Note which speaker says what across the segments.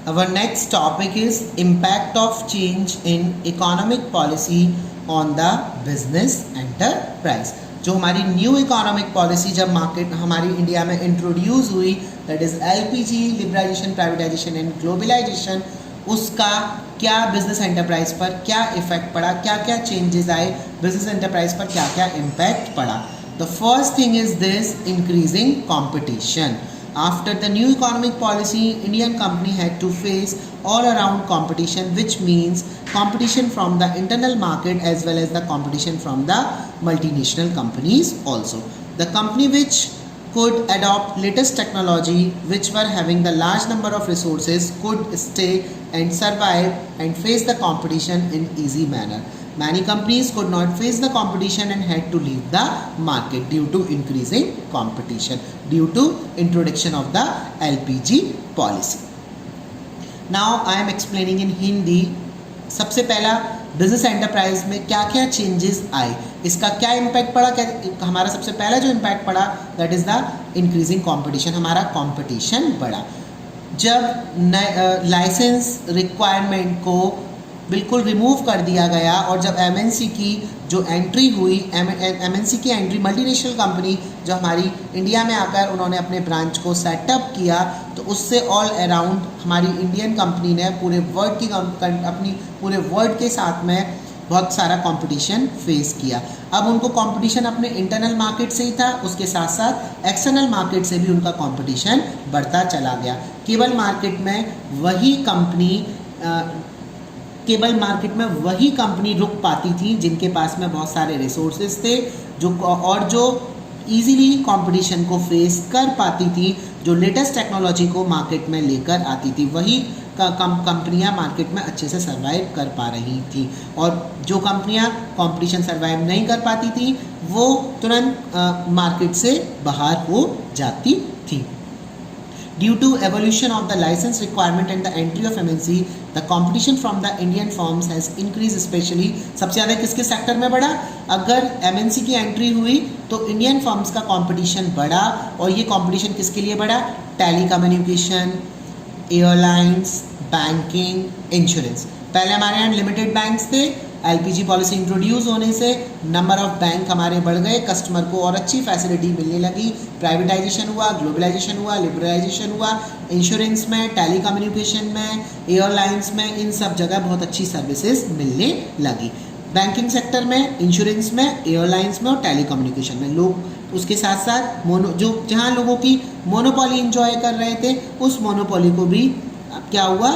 Speaker 1: Our next topic is impact of change in economic policy on the business enterprise. जो हमारी new economic policy जब market हमारी India में introduce हुई, that is LPG, liberalisation, privatisation and globalisation, उसका क्या business enterprise पर क्या इफेक्ट पड़ा, क्या क्या चेंजेस आए, बिजनेस एंटरप्राइज पर क्या क्या इम्पैक्ट पड़ा. The first thing is this increasing competition. After the new economic policy, Indian company had to face all around competition, which means competition from the internal market as well as the competition from the multinational companies also. The company which could adopt latest technology, which were having the large number of resources, could stay and survive and face the competition in easy manner. Many companies could not face the competition and had to leave the market due to increasing competition, due to introduction of the LPG policy. Now I am explaining in Hindi. सबसे पहला business enterprise में क्या क्या changes आए, इसका क्या impact पड़ा. क्या हमारा सबसे पहला जो इम्पैक्ट पड़ा that is the increasing competition. हमारा कंपटीशन बढ़ा जब लाइसेंस रिक्वायरमेंट को बिल्कुल रिमूव कर दिया गया और जब एमएनसी की जो एंट्री हुई, एमएनसी की एंट्री, मल्टीनेशनल कंपनी जो हमारी इंडिया में आकर उन्होंने अपने ब्रांच को सेटअप किया, तो उससे ऑल अराउंड हमारी इंडियन कंपनी ने पूरे वर्ल्ड की अपनी पूरे वर्ल्ड के साथ में बहुत सारा कंपटीशन फेस किया. अब उनको कंपटीशन अपने इंटरनल मार्केट से ही था, उसके साथ साथ एक्सटर्नल मार्केट से भी उनका कंपटीशन बढ़ता चला गया. केबल मार्केट में वही कंपनी रुक पाती थी जिनके पास में बहुत सारे रिसोर्सेज थे, जो इजीली कंपटीशन को फेस कर पाती थी, जो लेटेस्ट टेक्नोलॉजी को मार्केट में लेकर आती थी. वही कंपनियां मार्केट में अच्छे से सर्वाइव कर पा रही थी, और जो कंपनियां कंपटीशन सर्वाइव नहीं कर पाती थी वो तुरंत मार्केट से बाहर हो जाती थी. Due to evolution of the license requirement and the entry of MNC, the competition from the Indian firms has increased, especially सबसे ज़्यादा किसके सेक्टर में बढ़ा. अगर MNC की एंट्री हुई तो इंडियन फर्म्स का कंपटीशन बढ़ा, और ये कंपटीशन किसके लिए बढ़ा? Telecommunication, airlines, banking, insurance. पहले हमारे यहाँ लिमिटेड बैंक्स थे. एलपीजी पॉलिसी इंट्रोड्यूस होने से नंबर ऑफ बैंक हमारे बढ़ गए, कस्टमर को और अच्छी फैसिलिटी मिलने लगी. प्राइवेटाइजेशन हुआ, ग्लोबलाइजेशन हुआ, लिबरलाइजेशन हुआ, इंश्योरेंस में, टेली कम्युनिकेशन में, एयरलाइंस में, इन सब जगह बहुत अच्छी सर्विसेज मिलने लगी. बैंकिंग सेक्टर में, इंश्योरेंस में, एयरलाइंस में और टेली कम्युनिकेशन में लोग उसके साथ साथ जहाँ लोगों की मोनोपोली इंजॉय कर रहे थे, उस मोनोपोली को भी क्या हुआ,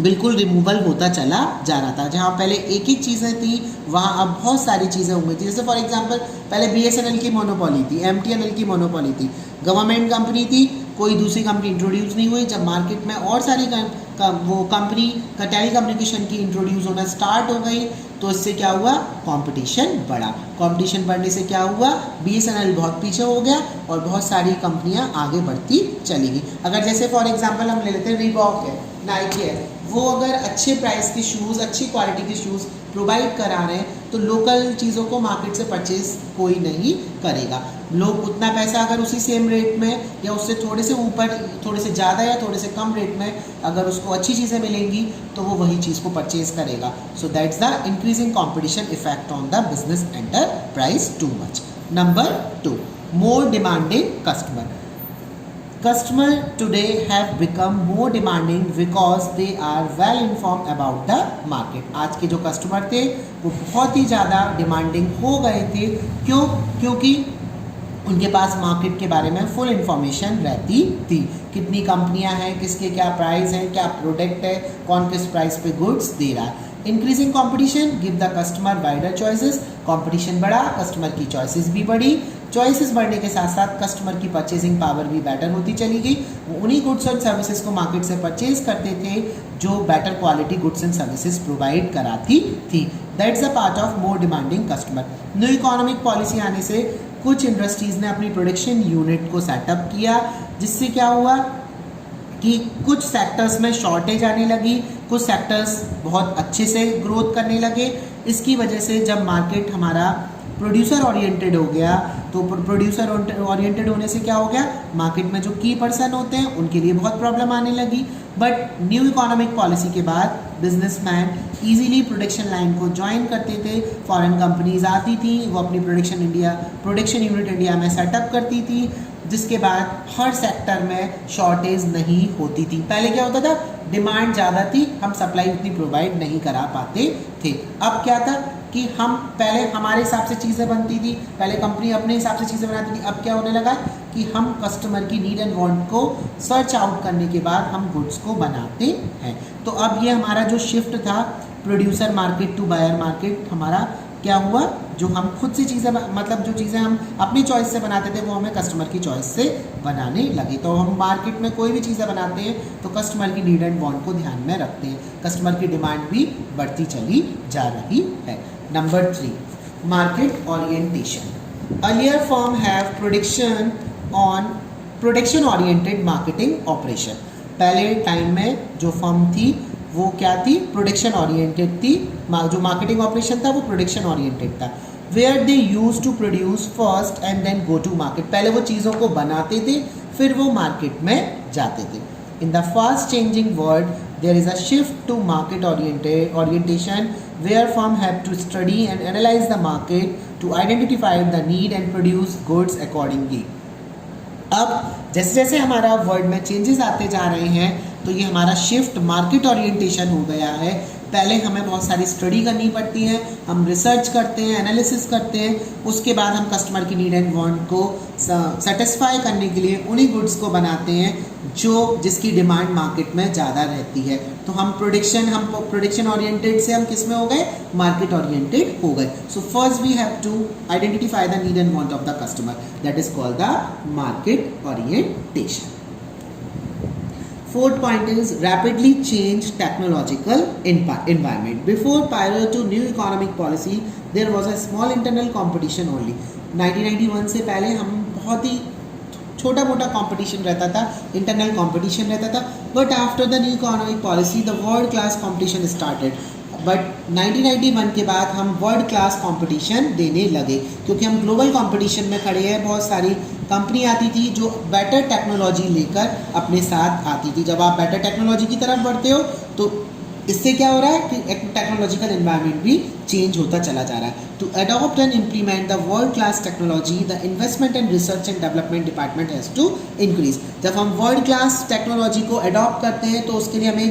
Speaker 1: बिल्कुल रिमूवल होता चला जा रहा था. जहाँ पहले एक एक चीज़ें थी वहाँ अब बहुत सारी चीज़ें हो गई थी. जैसे फॉर एग्जांपल पहले बीएसएनएल की मोनोपोली थी, एमटीएनएल की मोनोपोली थी, गवर्नमेंट कंपनी थी, कोई दूसरी कंपनी इंट्रोड्यूस नहीं हुई. जब मार्केट में और सारी वो कंपनी का टेली कम्युनिकेशन की इंट्रोड्यूस होना स्टार्ट हो गई, तो इससे क्या हुआ, कंपटीशन बढ़ा. कंपटीशन बढ़ने से क्या हुआ, बीएसएनएल बहुत पीछे हो गया और बहुत सारी कंपनियां आगे बढ़ती चली गई. अगर जैसे फॉर एग्जांपल हम ले लेते हैं रीबॉक है, नाइकी है, वो अगर अच्छे प्राइस के शूज़, अच्छी क्वालिटी के शूज़ प्रोवाइड करा रहे हैं तो लोकल चीज़ों को मार्केट से परचेज कोई नहीं करेगा. लोग उतना पैसा अगर उसी सेम रेट में या उससे थोड़े से ऊपर, थोड़े से ज़्यादा या थोड़े से कम रेट में अगर उसको अच्छी चीज़ें मिलेंगी तो वो वही चीज़ को परचेज करेगा. So that's the increasing competition effect on the business enterprise too much. Number 2, more demanding customer. Customer today have become more demanding because they are well informed about the market. आज के जो customer थे वो बहुत ही ज़्यादा demanding हो गए थे. क्योंकि उनके पास मार्केट के बारे में फुल इंफॉर्मेशन रहती थी. कितनी कंपनियां हैं, किसके क्या प्राइस हैं, क्या प्रोडक्ट है, कौन किस प्राइस पे गुड्स दे रहा है. Increasing competition give the customer wider choices. Competition बढ़ा, कस्टमर की चॉइसेस भी बढ़ी. चॉइसेस बढ़ने के साथ साथ कस्टमर की परचेजिंग पावर भी बेटर होती चली गई. वो उन्हीं गुड्स एंड सर्विसेज को मार्केट से परचेज करते थे जो better quality goods and services provide कराती थी. That's a part of more demanding customer. New economic policy आने से कुछ इंडस्ट्रीज़ ने अपनी प्रोडक्शन यूनिट को सेटअप किया, जिससे क्या हुआ कि कुछ सेक्टर्स में शॉर्टेज आने लगी, कुछ सेक्टर्स बहुत अच्छे से ग्रोथ करने लगे. इसकी वजह से जब मार्केट हमारा प्रोड्यूसर ओरिएंटेड हो गया, तो प्रोड्यूसर ओरिएंटेड होने से क्या हो गया, मार्केट में जो की पर्सन होते हैं उनके लिए बहुत प्रॉब्लम आने लगी। बट न्यू इकोनॉमिक पॉलिसी के बाद बिजनेसमैन इजीली प्रोडक्शन लाइन को ज्वाइन करते थे, फॉरेन कंपनीज आती थी, वो अपनी प्रोडक्शन यूनिट इंडिया में सेटअप करती थी, जिसके बाद हर सेक्टर में शॉर्टेज नहीं होती थी। पहले क्या होता था, डिमांड ज़्यादा थी, हम सप्लाई उतनी प्रोवाइड नहीं करा पाते थे। अब क्या था कि हम पहले हमारे हिसाब से चीज़ें बनती थी, पहले कंपनी अपने हिसाब से चीज़ें बनाती थी। अब क्या होने लगा कि हम कस्टमर की नीड एंड वांट को सर्च आउट करने के बाद हम गुड्स को बनाते हैं। तो अब ये हमारा जो शिफ्ट था producer market to buyer market, हमारा क्या हुआ, जो हम खुद से चीज़ें मतलब जो चीज़ें हम अपनी चॉइस से बनाते थे वो हमें कस्टमर की चॉइस से बनाने लगे। तो हम मार्केट में कोई भी चीज़ें बनाते हैं तो कस्टमर की नीड एंड वांट को ध्यान में रखते हैं, कस्टमर की डिमांड भी बढ़ती चली जा रही है। Number 3, market orientation. Earlier firm have production oriented marketing operation. पहले टाइम में जो फर्म थी वो क्या थी, प्रोडक्शन ओरिएंटेड थी, जो मार्केटिंग ऑपरेशन था वो प्रोडक्शन ओरिएंटेड था। Where they use to produce first and then go to market. पहले वो चीज़ों को बनाते थे फिर वो मार्केट में जाते थे। In the fast changing world there is a shift to market orientation where firm have to study and analyze the market to identify the need and produce goods accordingly। अब जैसे जैसे हमारा वर्ल्ड में changes आते जा रहे हैं तो ये हमारा शिफ्ट मार्केट ओरिएंटेशन हो गया है। पहले हमें बहुत सारी स्टडी करनी पड़ती है, हम रिसर्च करते हैं, एनालिसिस करते हैं, उसके बाद हम कस्टमर की नीड एंड वांट को सेटिस्फाई करने के लिए उन्हीं गुड्स को बनाते हैं जिसकी डिमांड मार्केट में ज़्यादा रहती है। तो हम प्रोडक्शन ओरिएंटेड से हम किस में हो गए, मार्केट ओरिएंटेड हो गए। So first we have to identify the need and want of the customer, that is called the market orientation. Fourth point is rapidly changed technological environment. Before prior to new economic policy, there was a small internal competition only. 1991 से पहले हम बहुत ही छोटा मोटा competition रहता था, internal competition रहता था। But after the new economic policy the world class competition started. But 1991 के बाद हम वर्ल्ड क्लास कंपटीशन देने लगे, क्योंकि हम ग्लोबल कंपटीशन में खड़े हैं। बहुत सारी कंपनी आती थी जो बेटर टेक्नोलॉजी लेकर अपने साथ आती थी। जब आप बेटर टेक्नोलॉजी की तरफ बढ़ते हो तो इससे क्या हो रहा है कि टेक्नोलॉजिकल एनवायरनमेंट भी चेंज होता चला जा रहा है। To adopt and implement the world class technology the investment and research and development department has to increase. जब हम वर्ल्ड क्लास टेक्नोलॉजी को अडॉप्ट करते हैं तो उसके लिए हमें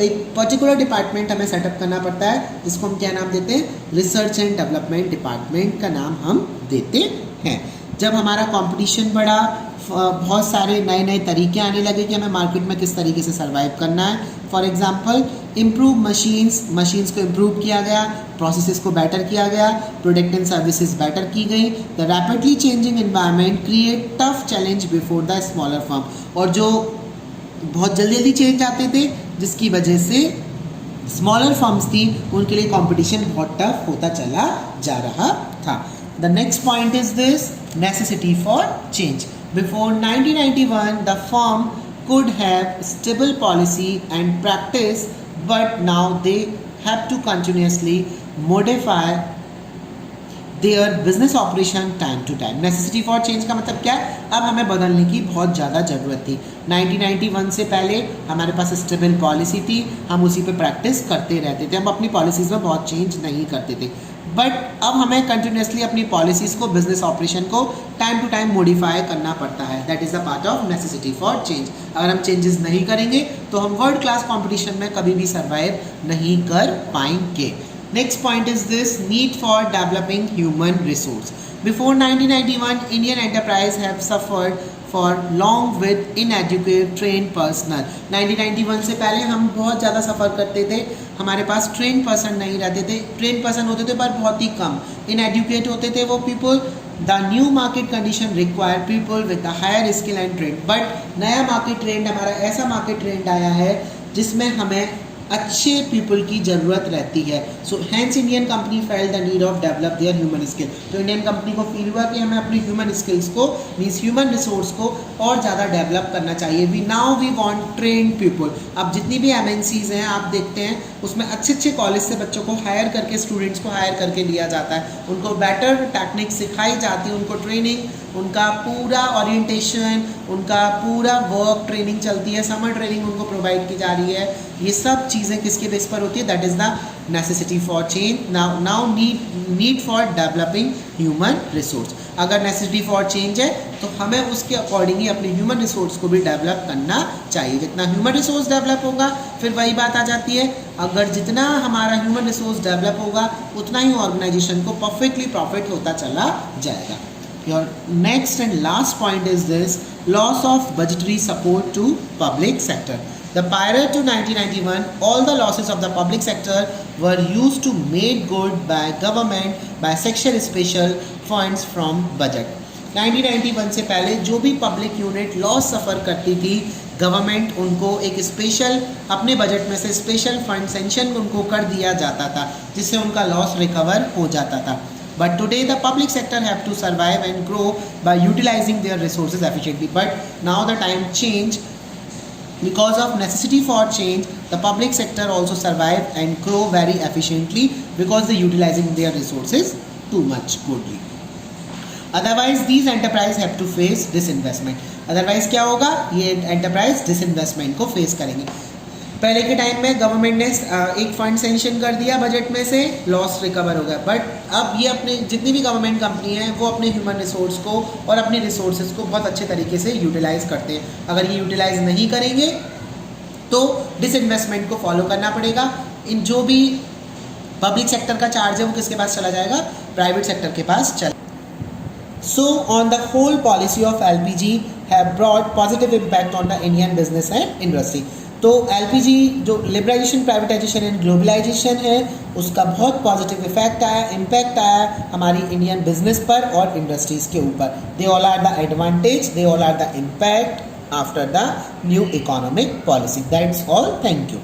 Speaker 1: एक पर्टिकुलर डिपार्टमेंट हमें सेटअप करना पड़ता है, जिसको हम क्या नाम देते हैं, रिसर्च एंड डेवलपमेंट डिपार्टमेंट का नाम हम देते हैं। जब हमारा कंपटीशन बढ़ा, बहुत सारे नए नए तरीके आने लगे कि हमें मार्केट में किस तरीके से सर्वाइव करना है। फॉर एग्जांपल इम्प्रूव मशीन्स को इम्प्रूव किया गया, प्रोसेसेस को बेटर किया गया, प्रोडक्ट एंड सर्विसेज बेटर की गई। The rapidly changing environment create tough challenge before the smaller firm. और जो बहुत जल्दी जल्दी चेंज आते थे जिसकी वजह से स्मॉलर फर्म्स थी उनके लिए कंपटीशन बहुत टफ होता चला जा रहा था। The next point is this necessity for change. Before 1991 the firm could have stable policy and practice, but now they have to continuously modify their business operation time to time। necessity for change का मतलब क्या है, अब हमें बदलने की बहुत ज़्यादा ज़रूरत थी। 1991 से पहले हमारे पास स्टेबल पॉलिसी थी, हम उसी पे प्रैक्टिस करते रहते थे, हम अपनी पॉलिसीज़ में बहुत चेंज नहीं करते थे। बट अब हमें कंटिन्यूसली अपनी पॉलिसीज़ को, बिजनेस ऑपरेशन को टाइम टू टाइम मॉडिफाई करना पड़ता है। That is the part of necessity for change. अगर हम चेंजेस नहीं करेंगे तो हम वर्ल्ड क्लास कंपटीशन में कभी भी सर्वाइव नहीं कर पाएंगे। Next point is this need for developing human resource. Before 1991 Indian enterprise have suffered for long with inadequate train personnel. 1991 से पहले हम बहुत ज़्यादा सफ़र करते थे, हमारे पास ट्रेन पर्सन नहीं रहते थे, ट्रेन पर्सन होते थे पर बहुत ही कम, इनएजुकेट होते थे वो people. The new market condition require people with the higher skill and trained. But नया मार्केट ट्रेंड, हमारा ऐसा मार्केट ट्रेंड आया है जिसमें हमें अच्छे पीपल की ज़रूरत रहती है. So hence Indian company felt the need of develop their human skill. तो इंडियन कंपनी को फील हुआ कि हमें अपनी ह्यूमन स्किल्स को, मीन्स ह्यूमन रिसोर्स को और ज़्यादा डेवलप करना चाहिए. We want trained people. अब जितनी भी MNCs हैं आप देखते हैं उसमें अच्छे अच्छे कॉलेज से बच्चों को हायर करके, स्टूडेंट्स को हायर करके लिया जाता है. उनको बेटर टेक्निक सिखाई जाती है, उनको ट्रेनिंग, उनका पूरा ओरिएंटेशन, उनका पूरा वर्क ट्रेनिंग चलती है, समर ट्रेनिंग उनको प्रोवाइड की जा रही है. ये सब चीज़ें किसके बेस पर होती है? That is the necessity for change. Now need for developing human resource. अगर नेसेसिटी फॉर चेंज है तो हमें उसके अकॉर्डिंग ही अपने ह्यूमन रिसोर्स को भी डेवलप करना चाहिए. जितना ह्यूमन रिसोर्स डेवलप होगा, फिर वही बात आ जाती है, अगर जितना हमारा ह्यूमन रिसोर्स डेवलप होगा उतना ही ऑर्गेनाइजेशन को परफेक्टली प्रॉफिट होता चला जाएगा. Your next and last point is this: loss of budgetary support to public sector. Prior to 1991, all the losses of the public sector were used to made good by government by section special funds from budget. 1991 से पहले जो भी public unit loss सफ़र करती थी, government उनको एक special अपने budget में से स्पेशल फंड सेंशन उनको कर दिया जाता था, जिससे उनका लॉस रिकवर हो जाता था. But today the public sector have to survive and grow by utilizing their resources efficiently. But now the time change, because of necessity for change, the public sector also survive and grow very efficiently because they utilizing their resources too much goodly. Otherwise these enterprise have to face disinvestment. Otherwise क्या होगा? ये enterprise disinvestment को face करेंगे. पहले के time में government ने एक फंड सेंशन कर दिया बजट में से, लॉस रिकवर हो गया. बट अब ये अपने जितनी भी गवर्नमेंट कंपनी है वो अपने ह्यूमन रिसोर्स को और अपने रिसोर्सेज को बहुत अच्छे तरीके से यूटिलाइज करते हैं. अगर ये यूटिलाइज नहीं करेंगे तो डिसइन्वेस्टमेंट को फॉलो करना पड़ेगा. इन जो भी पब्लिक सेक्टर का चार्ज है वो किसके पास चला जाएगा? प्राइवेट सेक्टर के पास चला. So on the whole, policy of LPG have brought positive impact on the Indian business and industry. तो LPG जो लिबरलाइजेशन, प्राइवेटाइजेशन एंड ग्लोबलाइजेशन है, उसका बहुत पॉजिटिव इम्पैक्ट आया हमारी इंडियन बिजनेस पर और इंडस्ट्रीज़ के ऊपर. They all are the advantage, they all are the impact after the new economic policy. That's all. Thank you.